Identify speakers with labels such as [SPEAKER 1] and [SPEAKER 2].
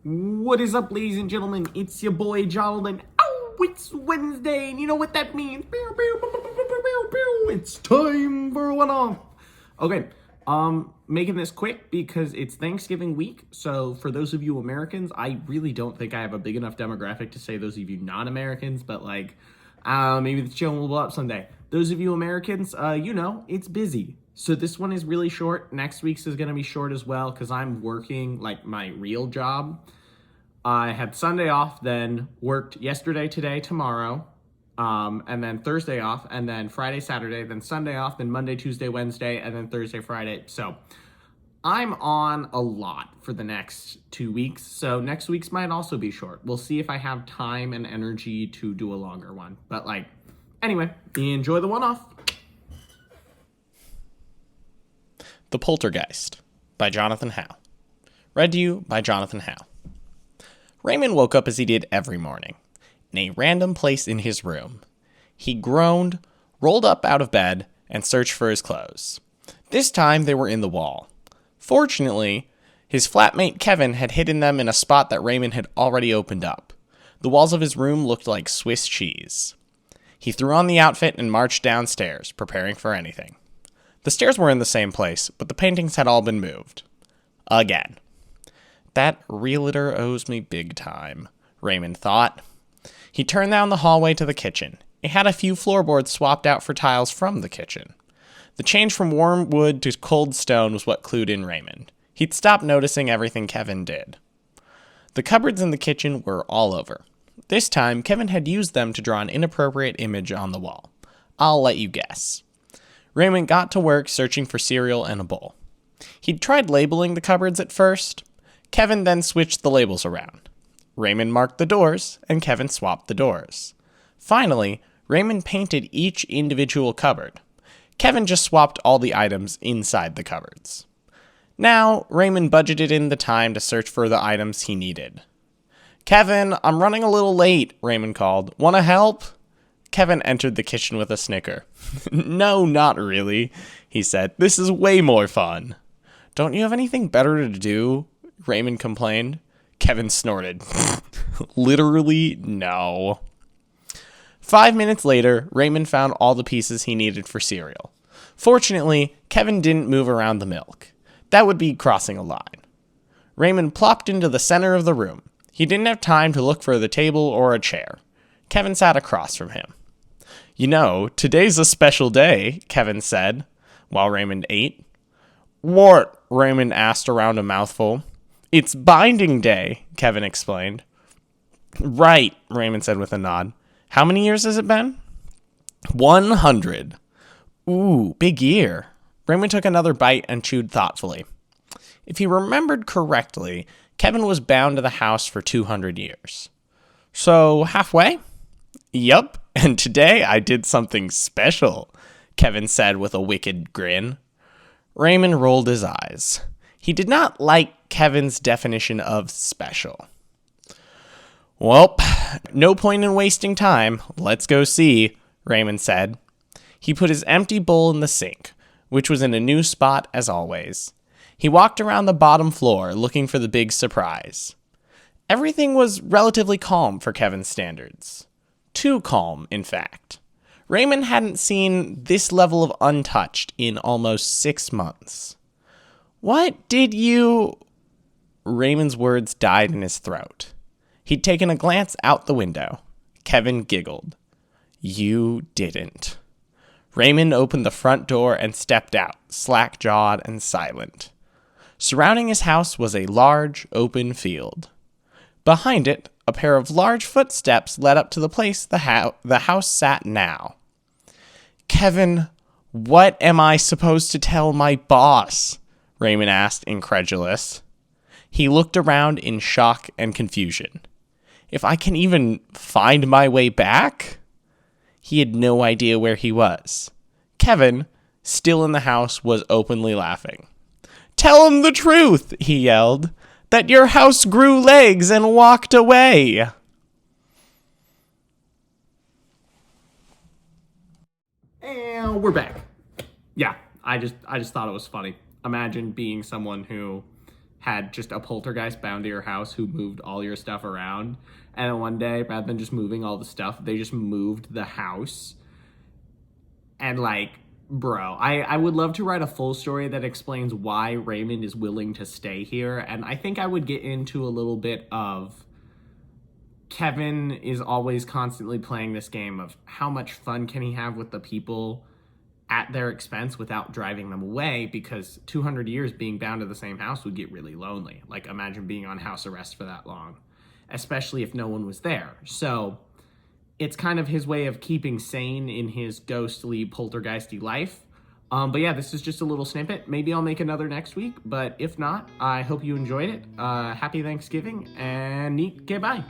[SPEAKER 1] What is up, ladies and gentlemen? It's your boy Jonathan. Oh, it's Wednesday, and you know what that means. It's time for a one-off. Okay, making this quick because it's Thanksgiving week. So for those of you Americans, I really don't think I have a big enough demographic to say those of you non-Americans, but maybe the channel will blow up someday. Those of you Americans, it's busy. So this one is really short. Next week's is going to be short as well because I'm working my real job. I had Sunday off, then worked yesterday, today, tomorrow, and then Thursday off, and then Friday, Saturday, then Sunday off, then Monday, Tuesday, Wednesday, and then Thursday, Friday. So I'm on a lot for the next 2 weeks. So next week's might also be short. We'll see if I have time and energy to do a longer one. But anyway, enjoy the one-off.
[SPEAKER 2] The Poltergeist by Jonathan Howe. Read to you by Jonathan Howe. Raymond woke up as he did every morning, in a random place in his room. He groaned, rolled up out of bed, and searched for his clothes. This time they were in the wall. Fortunately, his flatmate Kevin had hidden them in a spot that Raymond had already opened up. The walls of his room looked like Swiss cheese. He threw on the outfit and marched downstairs, preparing for anything. The stairs were in the same place, but the paintings had all been moved. Again. That realtor owes me big time, Raymond thought. He turned down the hallway to the kitchen. It had a few floorboards swapped out for tiles from the kitchen. The change from warm wood to cold stone was what clued in Raymond. He'd stopped noticing everything Kevin did. The cupboards in the kitchen were all over. This time, Kevin had used them to draw an inappropriate image on the wall. I'll let you guess. Raymond got to work searching for cereal and a bowl. He'd tried labeling the cupboards at first. Kevin then switched the labels around. Raymond marked the doors, and Kevin swapped the doors. Finally, Raymond painted each individual cupboard. Kevin just swapped all the items inside the cupboards. Now, Raymond budgeted in the time to search for the items he needed. "Kevin, I'm running a little late," Raymond called. "Want to help?" Kevin entered the kitchen with a snicker. "No, not really," he said. "This is way more fun." "Don't you have anything better to do?" Raymond complained. Kevin snorted. "Literally, no." 5 minutes later, Raymond found all the pieces he needed for cereal. Fortunately, Kevin didn't move around the milk. That would be crossing a line. Raymond plopped into the center of the room. He didn't have time to look for the table or a chair. Kevin sat across from him. "You know, today's a special day," Kevin said, while Raymond ate. "What?" Raymond asked around a mouthful. "It's binding day," Kevin explained. "Right," Raymond said with a nod. "How many years has it been?" 100. "Ooh, big year." Raymond took another bite and chewed thoughtfully. If he remembered correctly, Kevin was bound to the house for 200 years. "So, halfway?" "Yup, and today I did something special," Kevin said with a wicked grin. Raymond rolled his eyes. He did not like Kevin's definition of special. "Well, no point in wasting time. Let's go see," Raymond said. He put his empty bowl in the sink, which was in a new spot as always. He walked around the bottom floor looking for the big surprise. Everything was relatively calm for Kevin's standards. Too calm, in fact. Raymond hadn't seen this level of untouched in almost 6 months. "What did you—" Raymond's words died in his throat. He'd taken a glance out the window. Kevin giggled. "You didn't." Raymond opened the front door and stepped out, slack-jawed and silent. Surrounding his house was a large, open field. Behind it, a pair of large footsteps led up to the place the house sat now. "Kevin, what am I supposed to tell my boss?" Raymond asked, incredulous. He looked around in shock and confusion. "If I can even find my way back?" He had no idea where he was. Kevin, still in the house, was openly laughing. "Tell him the truth," he yelled. "That your house grew legs and walked away."
[SPEAKER 1] And we're back. Yeah, I just thought it was funny. Imagine being someone who had just a poltergeist bound to your house who moved all your stuff around. And then one day, rather than just moving all the stuff, they just moved the house. And like, bro, I would love to write a full story that explains why Raymond is willing to stay here. And I think I would get into a little bit of Kevin is always constantly playing this game of how much fun can he have with the people at their expense without driving them away, because 200 years being bound to the same house would get really lonely. Like, imagine being on house arrest for that long, especially if no one was there. So it's kind of his way of keeping sane in his ghostly, poltergeisty life. But yeah, this is just a little snippet. Maybe I'll make another next week, but if not, I hope you enjoyed it. Happy Thanksgiving, and neat. Okay, bye.